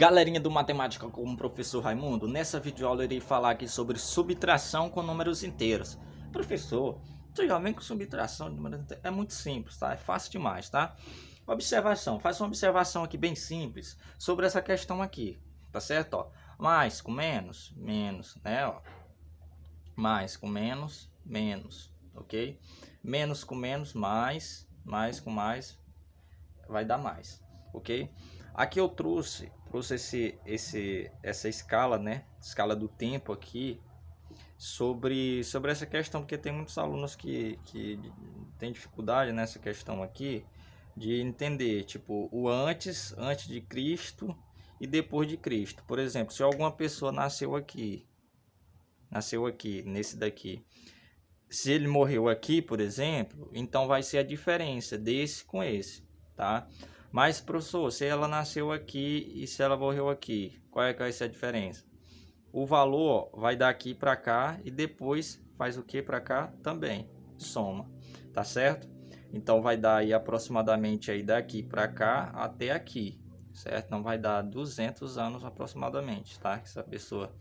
Galerinha do Matemática com o professor Raimundo, nessa videoaula eu irei falar aqui sobre subtração com números inteiros. Professor, você já vem com subtração de números inteiros? É muito simples, tá? É fácil demais, tá? Observação, faz uma observação aqui bem simples sobre essa questão aqui, tá certo? Ó, mais com menos, menos, né? Ó. Mais com menos, menos, ok? Menos com menos, mais com mais, vai dar mais, ok? Aqui eu trouxe essa escala, né? Escala do tempo aqui sobre essa questão, porque tem muitos alunos que têm dificuldade nessa questão aqui de entender, tipo, o antes de Cristo e depois de Cristo. Por exemplo, se alguma pessoa nasceu aqui nesse daqui, se ele morreu aqui, por exemplo, então vai ser a diferença desse com esse, tá? Mas, professor, se ela nasceu aqui e se ela morreu aqui, qual é que vai ser a diferença? O valor vai daqui para cá e depois faz o que para cá também, soma, tá certo? Então vai dar aí aproximadamente aí daqui para cá até aqui, certo? Não vai dar 200 anos aproximadamente, tá? Essa pessoa...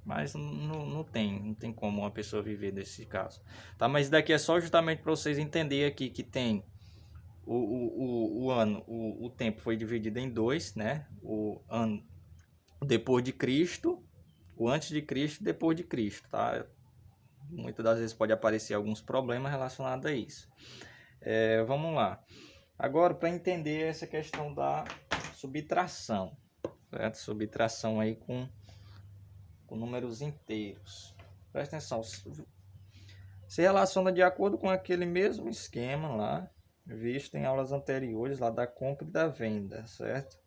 Mas não tem como uma pessoa viver desse caso, tá? Mas daqui é só justamente para vocês entenderem aqui que tem o tempo foi dividido em dois, né? O ano depois de Cristo, o antes de Cristo e depois de Cristo, tá? Muitas das vezes pode aparecer alguns problemas relacionados a isso. Vamos lá. Agora, para entender essa questão da subtração, certo? Subtração aí com números inteiros. Presta atenção. Se relaciona de acordo com aquele mesmo esquema lá, visto em aulas anteriores, lá da compra e da venda, certo?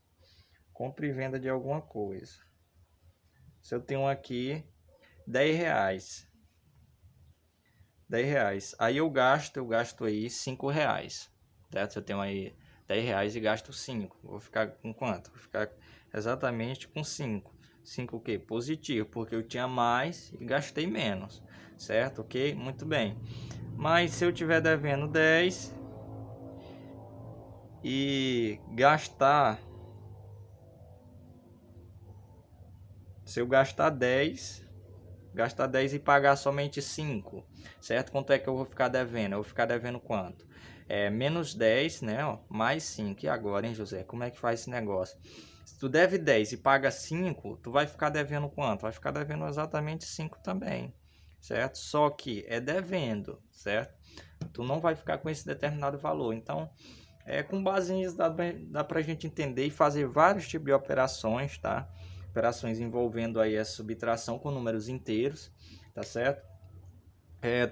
Compra e venda de alguma coisa. Se eu tenho aqui 10 reais. 10 reais. Aí eu gasto aí 5 reais. Certo? Se eu tenho aí 10 reais e gasto 5. Vou ficar com quanto? Vou ficar exatamente com 5. 5 o quê? Positivo, porque eu tinha mais e gastei menos. Certo? Ok? Muito bem. Mas se eu tiver devendo 10 e gastar... Se eu gastar 10 e pagar somente 5, certo? Quanto é que eu vou ficar devendo? Eu vou ficar devendo quanto? Menos 10, né? Ó, mais 5. E agora, hein, José? Como é que faz esse negócio? Se tu deve 10 e paga 5, tu vai ficar devendo quanto? Vai ficar devendo exatamente 5 também, certo? Só que é devendo, certo? Tu não vai ficar com esse determinado valor. Então, com base nisso, dá pra gente entender e fazer vários tipos de operações, tá? Operações envolvendo aí essa subtração com números inteiros, tá certo?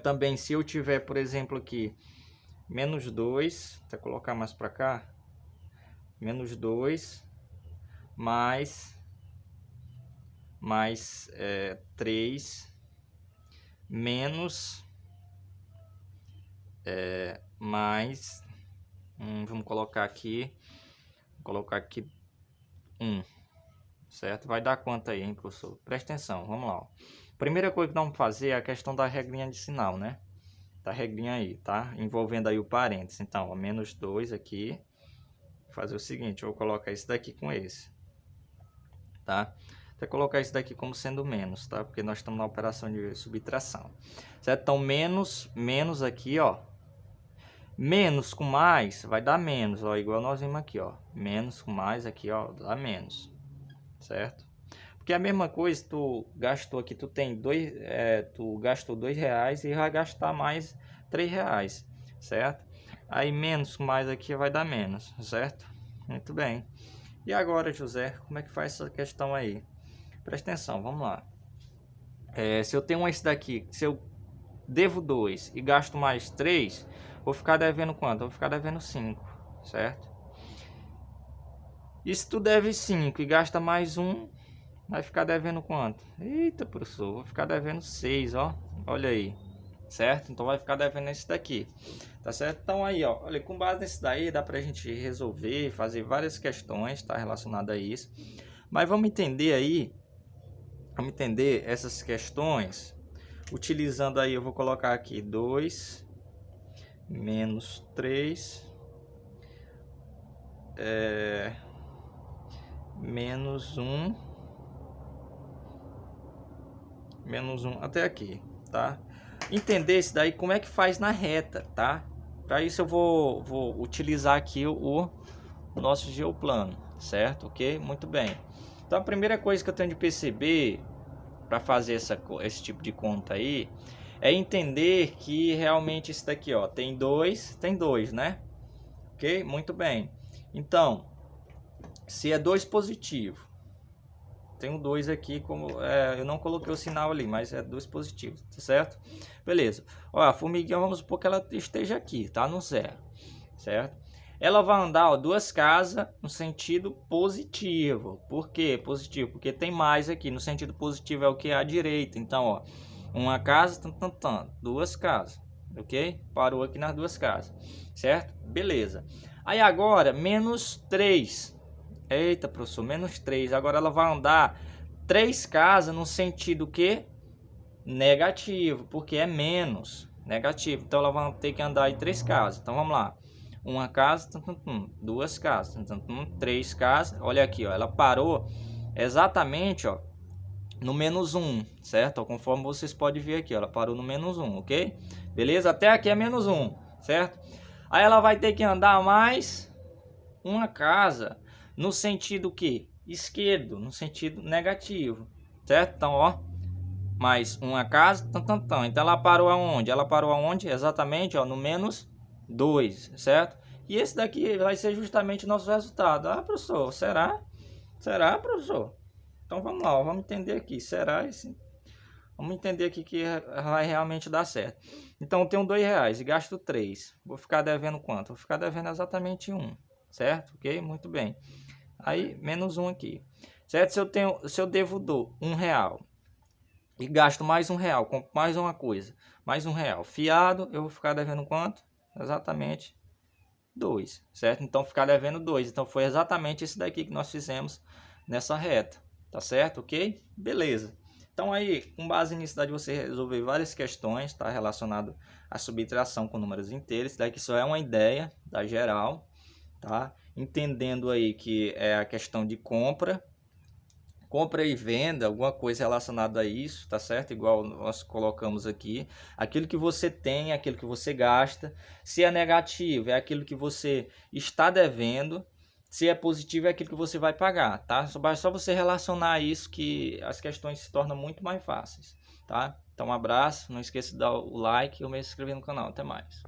Também, se eu tiver, por exemplo, aqui, menos 2, vou colocar mais para cá, menos 2, mais 3, menos, mais, vamos colocar aqui 1. Certo? Vai dar quanto aí, hein, professor? Presta atenção, vamos lá. Primeira coisa que nós vamos fazer é a questão da regrinha de sinal, né? Da regrinha aí, tá? Envolvendo aí o parênteses. Então, ó, menos 2 aqui. Vou fazer o seguinte, eu vou colocar esse daqui com esse, tá? Vou colocar esse daqui como sendo menos, tá? Porque nós estamos na operação de subtração. Certo? Então, menos aqui, ó. Menos com mais vai dar menos, ó. Igual nós vimos aqui, ó. Menos com mais aqui, ó, dá menos. Certo? Porque a mesma coisa, tu gastou aqui, tu gastou 2 reais e vai gastar mais 3 reais, certo? Aí menos com mais aqui vai dar menos, certo? Muito bem. E agora, José, como é que faz essa questão aí? Presta atenção, vamos lá. Se eu tenho esse daqui, se eu devo 2 e gasto mais 3, vou ficar devendo quanto? Vou ficar devendo 5, certo? E se tu deve 5 e gasta mais 1, vai ficar devendo quanto? Eita, professor, vou ficar devendo 6, ó. Olha aí, certo? Então vai ficar devendo esse daqui, tá certo? Então aí, ó, olha, com base nesse daí dá pra gente resolver, fazer várias questões, tá, relacionadas a isso. Mas vamos entender aí, vamos entender essas questões utilizando aí, eu vou colocar aqui 2 menos 3 menos 1 até aqui, tá? Entender isso daí, como é que faz na reta, tá? Para isso eu vou utilizar aqui o nosso geoplano, certo? Ok? Muito bem. Então a primeira coisa que eu tenho de perceber para fazer esse tipo de conta aí é entender que realmente isso daqui, ó, tem dois, né? Ok? Muito bem. Então, se é 2 positivo, tem um 2 aqui, como eu não coloquei o sinal ali, mas é 2 positivos, tá certo? Beleza. Ó, a formiguinha, vamos supor que ela esteja aqui, tá no 0, certo? Ela vai andar, ó, 2 casas no sentido positivo. Por quê positivo? Porque tem mais aqui. No sentido positivo é o que? À direita. Então, ó, uma casa, 2 casas, ok? Parou aqui nas 2 casas, certo? Beleza. Aí agora, menos 3. Eita, professor, menos 3. Agora ela vai andar 3 casas no sentido que? Negativo, porque é menos. Negativo. Então ela vai ter que andar em 3 casas. Então vamos lá. Uma casa, 2 casas, 3 casas. Olha aqui, ó, ela parou exatamente, ó, no menos 1, certo? Conforme vocês podem ver aqui, ó, ela parou no menos 1, ok? Beleza? Até aqui é menos 1, certo? Aí ela vai ter que andar mais uma casa no sentido que? Esquerdo, no sentido negativo, certo? Então, ó, mais uma casa, então ela parou aonde? Ela parou aonde? Exatamente, ó, no menos 2, certo? E esse daqui vai ser justamente o nosso resultado. Ah, professor, será? Será, professor? Então vamos lá, ó, vamos entender aqui. Será esse? Vamos entender aqui que vai realmente dar certo. Então eu tenho R$2 e gasto 3. Vou ficar devendo quanto? Vou ficar devendo exatamente 1, certo? Ok? Muito bem. Aí menos 1 aqui, certo? Se eu devo R$1 e gasto mais R$1, compro mais uma coisa, mais R$1 fiado, eu vou ficar devendo quanto? Exatamente 2, certo? Então ficar devendo 2. Então foi exatamente esse daqui que nós fizemos nessa reta, tá certo? Ok? Beleza. Então aí, com base nisso, dá de você resolver várias questões, tá? Relacionado à subtração com números inteiros. Isso daqui só é uma ideia da geral, tá? Entendendo aí que é a questão de compra e venda, alguma coisa relacionada a isso, tá certo? Igual nós colocamos aqui, aquilo que você tem, aquilo que você gasta. Se é negativo, é aquilo que você está devendo. Se é positivo, é aquilo que você vai pagar, tá? Só você relacionar isso que as questões se tornam muito mais fáceis, tá? Então, um abraço, não esqueça de dar o like e me inscrever no canal. Até mais.